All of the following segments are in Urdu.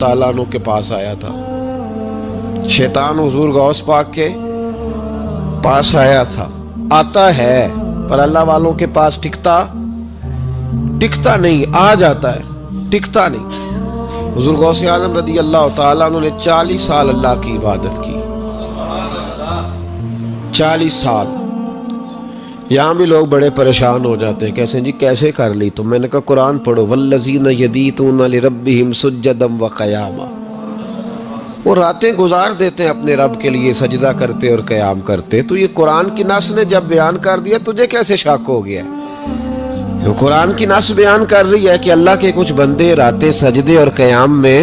تعالیٰ عنہ کے پاس آیا تھا. شیطان حضور غوث پاک کے پاس آیا تھا. آتا ہے پر اللہ والوں کے پاس ٹکتا نہیں، آ جاتا ہے ٹکتا نہیں. حضور غوث اعظم رضی اللہ تعالیٰ عنہ نے 40 سال اللہ کی عبادت کی. 40 سال. یہاں بھی لوگ بڑے پریشان ہو جاتے ہیں، کیسے جی کیسے کر لی؟ تو میں نے کہا قرآن پڑھو، والذین یبیتون لربہم سجدا وقیاما. وہ راتیں گزار دیتے ہیں اپنے رب کے لیے سجدہ کرتے اور قیام کرتے. تو یہ قرآن کی نص نے جب بیان کر دیا، تجھے کیسے شک ہو گیا؟ یہ قرآن کی نص بیان کر رہی ہے کہ اللہ کے کچھ بندے راتیں سجدے اور قیام میں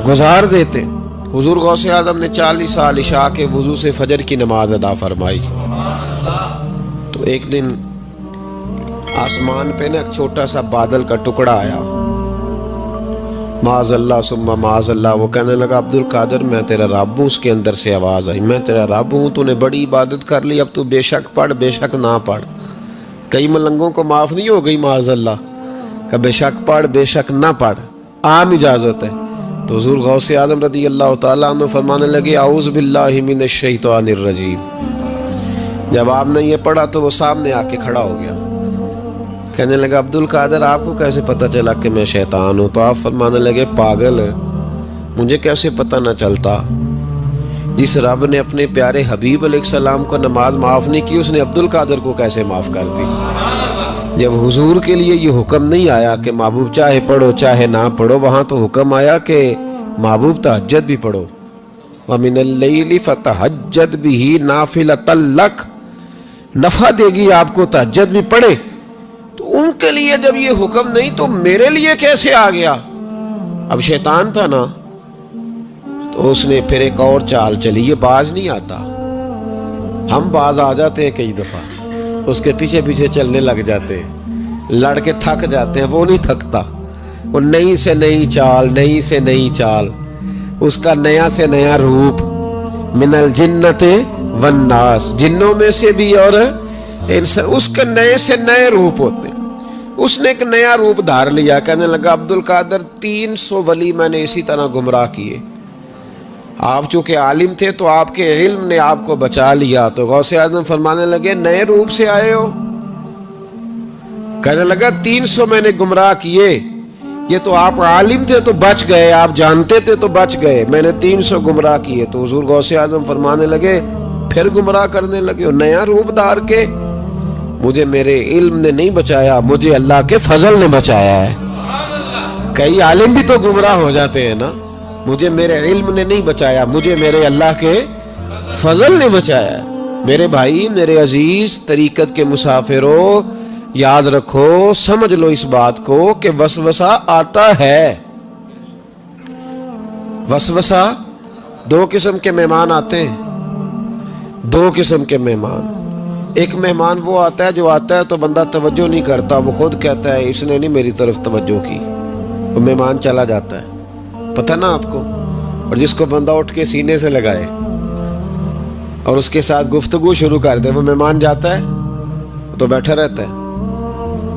گزار دیتے. حضور غوث اعظم نے 40 سال عشاء کے وضو سے فجر کی نماز ادا فرمائی. تو ایک دن آسمان پہ نا ایک چھوٹا سا بادل کا ٹکڑا آیا. معاذ اللہ ثم معاذ اللہ. وہ کہنے لگا عبد القادر میں تیرا رب ہوں. اس کے اندر سے آواز آئی میں تیرا رب ہوں، تو نے بڑی عبادت کر لی، اب تو بے شک پڑھ بے شک نہ پڑھ. کئی ملنگوں کو معاف نہیں ہو گئی معاذ اللہ کہ بے شک پڑھ بے شک نہ پڑھ، عام اجازت ہے. تو حضور غوث اعظم رضی اللہ تعالیٰ عنہ فرمانے لگے اعوذ باللہ من الشیطان الرجیم. جب آپ نے یہ پڑھا تو وہ سامنے آ کے کھڑا ہو گیا. کہنے لگا عبد القادر آپ کو کیسے پتہ چلا کہ میں شیطان ہوں؟ تو آپ فرمانے لگے پاگل، مجھے کیسے پتہ نہ چلتا؟ جس رب نے اپنے پیارے حبیب علیہ السلام کو نماز معاف نہیں کی، اس نے عبد القادر کو کیسے معاف کر دی؟ جب حضور کے لیے یہ حکم نہیں آیا کہ محبوب چاہے پڑھو چاہے نہ پڑھو، وہاں تو حکم آیا کہ محبوب تہجد بھی پڑھو. وَمِنَ اللَّيْلِ فَتَہَجَّدْ بِهِ نَافِلَةً لَكَ. نفع دے گی آپ کو، تہجد بھی پڑھے. تو ان کے لیے جب یہ حکم نہیں تو میرے لیے کیسے آ گیا؟ اب شیطان تھا نا، تو اس نے پھر ایک اور چال چلی. یہ باز نہیں آتا، ہم باز آ جاتے ہیں کئی دفعہ، اس کے پیچھے پیچھے چلنے لگ جاتے ہیں، لڑ کے تھک جاتے ہیں. وہ نہیں تھکتا، وہ نئی سے نئی چال، نئی سے نئی چال، اس کا نیا سے نیا روپ. من الجنت والناس، جنوں میں سے بھی اور اس کے نئے سے نئے روپ ہوتے ہیں. اس نے ایک نیا روپ دھار لیا. کہنے لگا عبد القادر 300 ولی میں نے اسی طرح گمراہ کیے. آپ چونکہ عالم تھے تو آپ کے علم نے آپ کو بچا لیا. تو غوث اعظم فرمانے لگے نئے روپ سے آئے ہو؟ کہنے لگا 300 میں نے گمراہ کیے. یہ تو آپ عالم تھے تو بچ گئے، آپ جانتے تھے تو بچ گئے، میں نے 300 گمراہ کیے. تو حضور غوث اعظم فرمانے لگے پھر گمراہ کرنے لگے ہو نیا روپ دھار کے؟ مجھے میرے علم نے نہیں بچایا، مجھے اللہ کے فضل نے بچایا ہے. کئی عالم بھی تو گمراہ ہو جاتے ہیں نا. مجھے میرے علم نے نہیں بچایا، مجھے میرے اللہ کے فضل نے بچایا ہے. میرے بھائی، میرے عزیز طریقت کے مسافروں، یاد رکھو، سمجھ لو اس بات کو کہ وسوسہ آتا ہے. وسوسہ، 2 قسم کے مہمان آتے ہیں. 2 قسم کے مہمان. ایک مہمان وہ آتا ہے جو آتا ہے تو بندہ توجہ نہیں کرتا، وہ خود کہتا ہے اس نے نہیں میری طرف توجہ کی، وہ مہمان چلا جاتا ہے. پتہ نا آپ کو؟ اور جس کو بندہ اٹھ کے سینے سے لگائے اور اس کے ساتھ گفتگو شروع کر دے، وہ مہمان جاتا ہے تو بیٹھا رہتا ہے،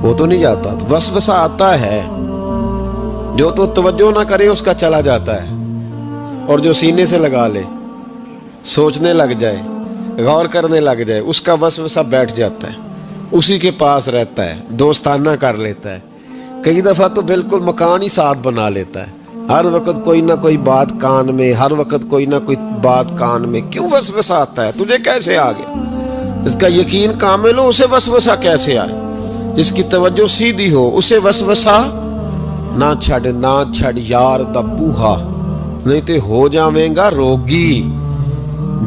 وہ تو نہیں جاتا. تو وسوسہ آتا ہے، جو تو توجہ نہ کرے اس کا چلا جاتا ہے، اور جو سینے سے لگا لے، سوچنے لگ جائے، غور کرنے لگ جائے، اس کا وسوسہ بیٹھ جاتا ہے، اسی کے پاس رہتا ہے، دوستانہ کر لیتا ہے. کئی دفعہ تو بالکل مکان ہی ساتھ بنا لیتا ہے. ہر وقت کوئی نہ کوئی بات کان میں، ہر وقت کوئی نہ کوئی بات کان میں. کیوں وسوسہ آتا ہے؟ تجھے کیسے آ گیا؟ جس کا یقین کامل ہو اسے وسوسہ کیسے آئے؟ جس کی توجہ سیدھی ہو اسے وسوسہ نہ چھڑ یار دا بوہا، نہیں تے ہو جاویں گا روگی.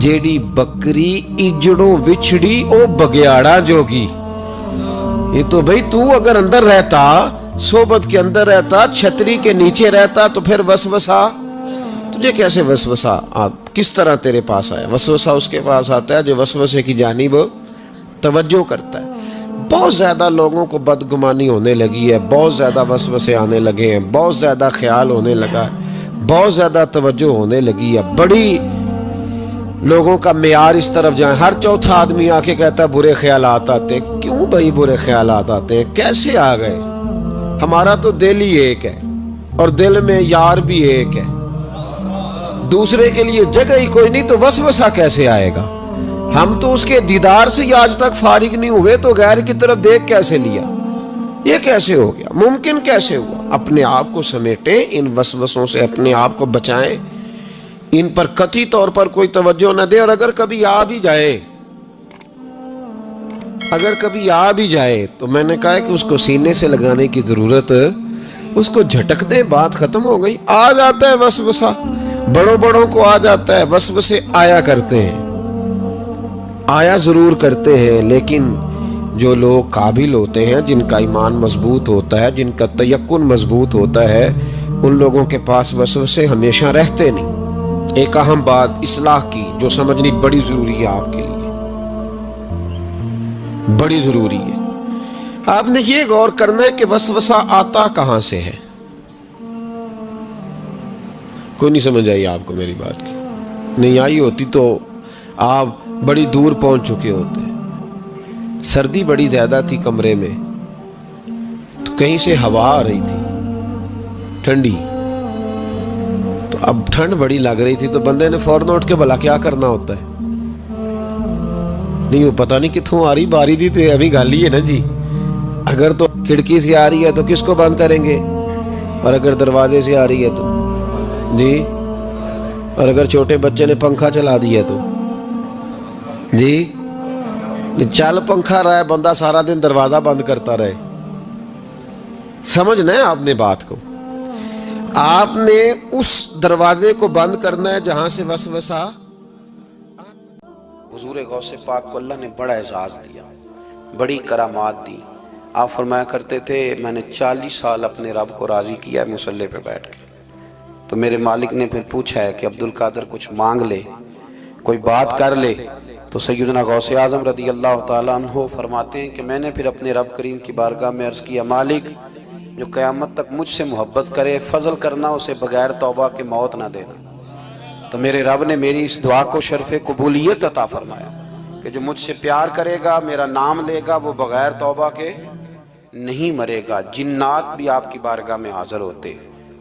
جیڑی بکری اجڑوں وچھڑی او بگیاڑا جوگی. یہ تو بھئی تو اگر اندر رہتا، صحبت کے اندر رہتا، چھتری کے نیچے رہتا، تو پھر وسوسہ تجھے کیسے وسوسہ کس طرح تیرے پاس آیا؟ وسوسہ اس کے پاس آتا ہے جو وسوسے کی جانب توجہ کرتا ہے. بہت زیادہ لوگوں کو بدگمانی ہونے لگی ہے، بہت زیادہ وسوسے آنے لگے ہیں، بہت زیادہ خیال ہونے لگا ہے، بہت زیادہ توجہ ہونے لگی ہے. بڑی لوگوں کا معیار اس طرف جائیں، ہر چوتھا آدمی آ کے کہتا ہے برے خیالات آتے ہیں. کیوں بھائی برے خیالات آتے ہیں؟ کیسے آ گئے؟ ہمارا تو دل ہی ایک ہے، اور دل میں یار بھی ایک ہے، دوسرے کے لیے جگہ ہی کوئی نہیں تو وسوسہ کیسے آئے گا؟ ہم تو اس کے دیدار سے ہی آج تک فارغ نہیں ہوئے تو غیر کی طرف دیکھ کیسے لیا؟ یہ کیسے ہو گیا؟ ممکن کیسے ہوا؟ اپنے آپ کو سمیٹیں، ان وسوسوں سے اپنے آپ کو بچائیں، ان پر قطعی طور پر کوئی توجہ نہ دیں، اور اگر کبھی آ بھی جائے تو میں نے کہا ہے کہ اس کو سینے سے لگانے کی ضرورت، اس کو جھٹک دیں، بات ختم ہو گئی۔ آ جاتا ہے وسوسہ، بڑوں کو آ جاتا ہے، وسوسے آیا کرتے ہیں، آیا ضرور کرتے ہیں، لیکن جو لوگ قابل ہوتے ہیں، جن کا ایمان مضبوط ہوتا ہے، جن کا تیقن مضبوط ہوتا ہے، ان لوگوں کے پاس وسوسے ہمیشہ رہتے نہیں۔ ایک اہم بات اصلاح کی جو سمجھنی بڑی ضروری ہے، آپ کے لیے بڑی ضروری ہے۔ آپ نے یہ غور کرنا ہے کہ وسوسہ آتا کہاں سے ہے۔ کوئی نہیں سمجھ آئی آپ کو میری بات کی؟ نہیں آئی ہوتی تو آپ بڑی دور پہنچ چکے ہوتے ہیں۔ سردی بڑی زیادہ تھی کمرے میں، تو کہیں سے ہوا آ رہی تھی ٹھنڈی، تو اب ٹھنڈ بڑی لگ رہی تھی تو بندے نے فوراً اٹھ کے بھلا کیا کرنا ہوتا ہے؟ نہیں وہ پتہ نہیں کتوں آ رہی، باری دی تو ابھی گالی ہے نا جی۔ اگر تو کھڑکی سے آ رہی ہے تو کس کو بند کریں گے، اور اگر دروازے سے آ رہی ہے تو جی، اور اگر چھوٹے بچے نے پنکھا چلا دیا تو جی، چل پنکھا رہا ہے بندہ سارا دن دروازہ بند کرتا رہے؟ سمجھنا ہے آپ نے بات کو، آپ نے اس دروازے کو بند کرنا ہے جہاں سے وسوسہ۔ حضور غوث پاک کو اللہ نے بڑا اعزاز دیا، بڑی کرامات دی۔ آپ فرمایا کرتے تھے میں نے 40 سال اپنے رب کو راضی کیا ہے مصلی پہ بیٹھ کے۔ تو میرے مالک نے پھر پوچھا ہے کہ عبدالقادر کچھ مانگ لے، کوئی بات کر لے، تو سیدنا غوث اعظم رضی اللہ تعالیٰ عنہ فرماتے ہیں کہ میں نے پھر اپنے رب کریم کی بارگاہ میں عرض کیا، مالک جو قیامت تک مجھ سے محبت کرے فضل کرنا، اسے بغیر توبہ کے موت نہ دینا۔ تو میرے رب نے میری اس دعا کو شرف قبولیت عطا فرمایا کہ جو مجھ سے پیار کرے گا، میرا نام لے گا، وہ بغیر توبہ کے نہیں مرے گا۔ جنات بھی آپ کی بارگاہ میں حاضر ہوتے،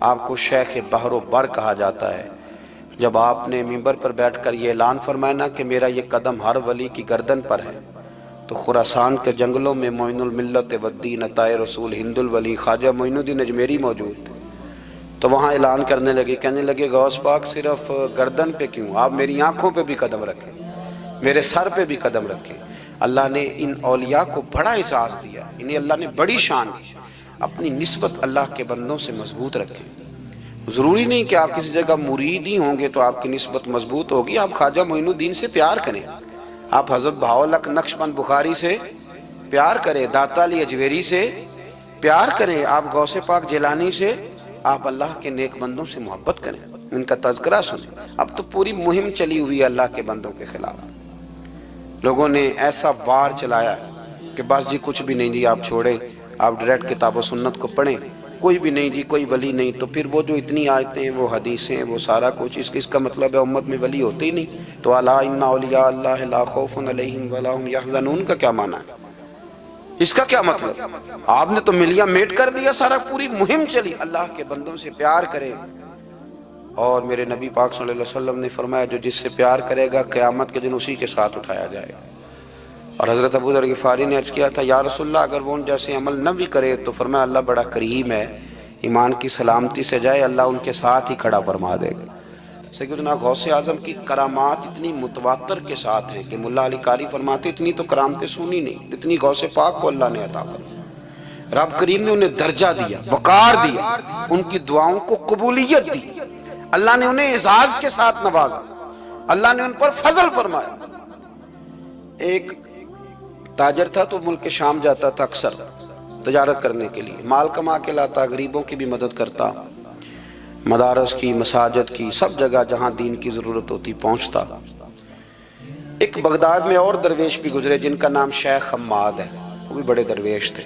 آپ کو شیخ بحر و بر کہا جاتا ہے۔ جب آپ نے منبر پر بیٹھ کر یہ اعلان فرمایا نا کہ میرا یہ قدم ہر ولی کی گردن پر ہے، تو خراسان کے جنگلوں میں معین الملت والدین عطائے رسول ہند الولی خواجہ معین الدین اجمیری موجود تھے، تو وہاں اعلان کرنے لگے، کہنے لگے غوث پاک صرف گردن پہ کیوں، آپ میری آنکھوں پہ بھی قدم رکھیں، میرے سر پہ بھی قدم رکھیں۔ اللہ نے ان اولیاء کو بڑا اعزاز دیا، انہیں اللہ نے بڑی شان دی۔ اپنی نسبت اللہ کے بندوں سے مضبوط رکھیں۔ ضروری نہیں کہ آپ کسی جگہ مرید ہی ہوں گے تو آپ کی نسبت مضبوط ہوگی۔ آپ خواجہ معین الدین سے پیار کریں، آپ حضرت بہاؤالحق نقشبند بخاری سے پیار کریں، داتا علی اجویری سے پیار کریں، آپ غوث پاک جیلانی سے، آپ اللہ کے نیک بندوں سے محبت کریں، ان کا تذکرہ سنیں۔ اب تو پوری مہم چلی ہوئی ہے اللہ کے بندوں کے خلاف، لوگوں نے ایسا وار چلایا کہ بس جی کچھ بھی نہیں جی، آپ چھوڑیں، آپ ڈائریکٹ کتاب و سنت کو پڑھیں، کوئی بھی نہیں جی، کوئی ولی نہیں۔ تو پھر وہ جو اتنی آیتیں، وہ حدیثیں، وہ سارا کچھ، اس کا مطلب ہے امت میں ولی ہوتے ہی نہیں۔ تو الا ان اولیاء اللہ لا خوف علیہم ولا هم یحزنون کا کیا معنی ہے؟ اس کا کیا مطلب؟ آپ نے تو ملیاں میٹ کر دیا، سارا پوری مہم چلی، اللہ کے بندوں سے پیار کریں۔ اور میرے نبی پاک صلی اللہ علیہ وسلم نے فرمایا جو جس سے پیار کرے گا قیامت کے دن اسی کے ساتھ اٹھایا جائے گا۔ اور حضرت ابو ذر غفاری نے عرض کیا تھا یا رسول اللہ اگر وہ ان جیسے عمل نہ بھی کرے تو فرمایا اللہ بڑا کریم ہے، ایمان کی سلامتی سے جائے اللہ ان کے ساتھ ہی کھڑا فرما دے گا۔ سیدنا غوث اعظم کی کرامات اتنی متواتر کے ساتھ ہیں کہ ملا علی قاری فرماتے اتنی تو کرامتیں سنی نہیں اتنی غوث پاک کو اللہ نے عطا فرمائی۔ رب کریم نے انہیں درجہ دیا، وقار دیا، ان کی دعاؤں کو قبولیت دی، اللہ نے انہیں اعزاز کے ساتھ نوازا، اللہ نے ان پر فضل فرمایا۔ ایک تاجر تھا تو ملک شام جاتا تھا اکثر تجارت کرنے کے لیے، مال کما کے لاتا، غریبوں کی بھی مدد کرتا، مدارس کی، مساجد کی، سب جگہ جہاں دین کی ضرورت ہوتی پہنچتا۔ ایک بغداد میں اور درویش بھی گزرے جن کا نام شیخ حماد ہے، وہ بھی بڑے درویش تھے۔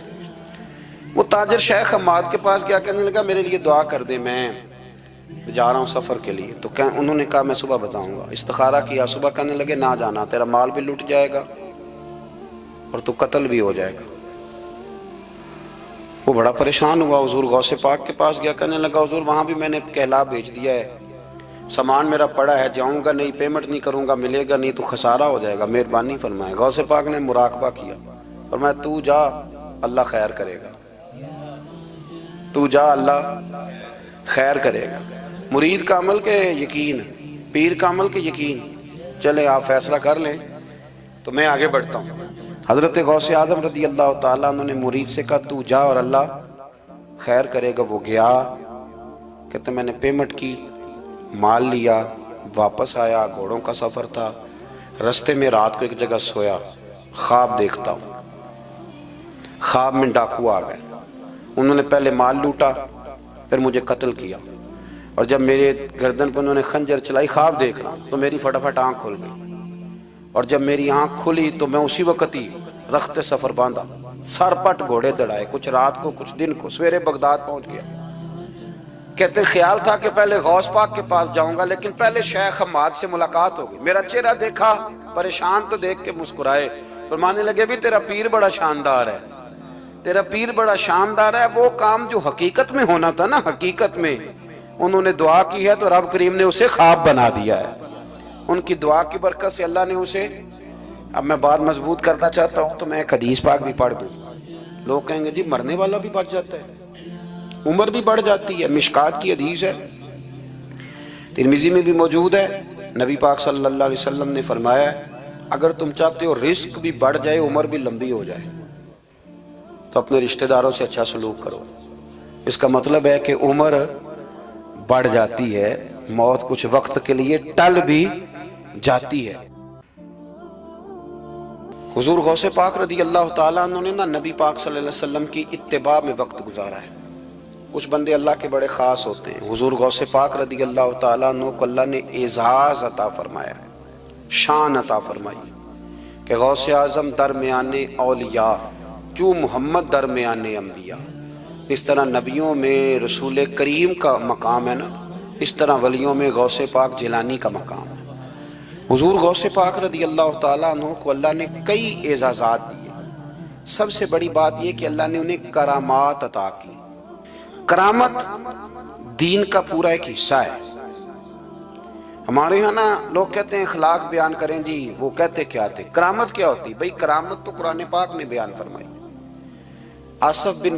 وہ تاجر شیخ حماد کے پاس گیا، کہنے لگا میرے لیے دعا کر دے، میں جا رہا ہوں سفر کے لیے۔ تو انہوں نے کہا میں صبح بتاؤں گا۔ استخارہ کیا، صبح کہنے لگے نہ جانا، تیرا مال بھی لٹ جائے گا اور تو قتل بھی ہو جائے گا۔ وہ بڑا پریشان ہوا، حضور غوث پاک کے پاس گیا، کہنے لگا حضور وہاں بھی میں نے کہلا بھیج دیا ہے، سامان میرا پڑا ہے، جاؤں گا نہیں، پیمنٹ نہیں کروں گا، ملے گا نہیں تو خسارہ ہو جائے گا، مہربانی فرمائے۔ غوث پاک نے مراقبہ کیا، فرمایا تو جا، اللہ خیر کرے گا، تو جا، اللہ خیر کرے گا۔ مرید کا عمل کے یقین، پیر کا عمل کے یقین، چلے آپ فیصلہ کر لیں تو میں آگے بڑھتا ہوں۔ حضرت غوث اعظم رضی اللہ تعالیٰ عنہ نے مرید سے کہا تو جا اور اللہ خیر کرے گا۔ وہ گیا، کہتے میں نے پیمنٹ کی، مال لیا، واپس آیا، گھوڑوں کا سفر تھا، رستے میں رات کو ایک جگہ سویا، خواب دیکھتا ہوں، خواب میں ڈاکو آ گئے، انہوں نے پہلے مال لوٹا، پھر مجھے قتل کیا، اور جب میرے گردن پر انہوں نے خنجر چلائی، خواب دیکھ رہا تو میری فٹافٹ آنکھ کھل گئی، اور جب میری آنکھ کھلی تو میں اسی وقت ہی رخت سفر باندھا، سر پٹ گھوڑے دڑائے، کچھ رات کو کچھ دن کو، سویرے بغداد پہنچ گیا۔ کہتے خیال تھا کہ پہلے غوث پاک کے پاس جاؤں گا، لیکن پہلے شیخ حماد سے ملاقات ہو گئی، میرا چہرہ دیکھا، پریشان تو دیکھ کے مسکرائے، فرمانے لگے بھی تیرا پیر بڑا شاندار ہے، تیرا پیر بڑا شاندار ہے، وہ کام جو حقیقت میں ہونا تھا نا، حقیقت میں انہوں نے دعا کی ہے تو رب کریم نے اسے خواب بنا دیا ہے، ان کی دعا کی برکت سے اللہ نے اسے۔ اب میں بات مضبوط کرنا چاہتا ہوں تو میں ایک حدیث پاک بھی پڑھ دوں، لوگ کہیں گے جی مرنے والا بھی بچ جاتا ہے، عمر بھی بڑھ جاتی ہے، مشکات کی حدیث ہے، ترمذی میں بھی موجود ہے، نبی پاک صلی اللہ علیہ وسلم نے فرمایا ہے اگر تم چاہتے ہو رزق بھی بڑھ جائے، عمر بھی لمبی ہو جائے، تو اپنے رشتہ داروں سے اچھا سلوک کرو۔ اس کا مطلب ہے کہ عمر بڑھ جاتی ہے، موت کچھ وقت کے لیے ٹل بھی جاتی ہے۔ حضور غوث پاک رضی اللہ تعالیٰ عنہ نے نبی پاک صلی اللہ علیہ وسلم کی اتباع میں وقت گزارا ہے۔ کچھ بندے اللہ کے بڑے خاص ہوتے ہیں، حضور غوث پاک رضی اللہ تعالیٰ عنہ کو اللہ نے اعزاز عطا فرمایا ہے، شان عطا فرمائی کہ غوث اعظم درمیان اولیاء جو محمد درمیان انبیاء، اس طرح نبیوں میں رسول کریم کا مقام ہے نا، اس طرح ولیوں میں غوث پاک جیلانی کا مقام ہے۔ حضور غوث پاک رضی اللہ تعالیٰ عنہ کو اللہ نے کئی اعزازات دیے، سب سے بڑی بات یہ کہ اللہ نے انہیں کرامات عطا کی۔ کرامت دین کا پورا ایک حصہ ہے۔ ہمارے یہاں نا لوگ کہتے ہیں اخلاق بیان کریں جی، وہ کہتے کیا تھے، کرامت کیا ہوتی؟ بھئی کرامت تو قرآن پاک نے بیان فرمائی۔ آصف بن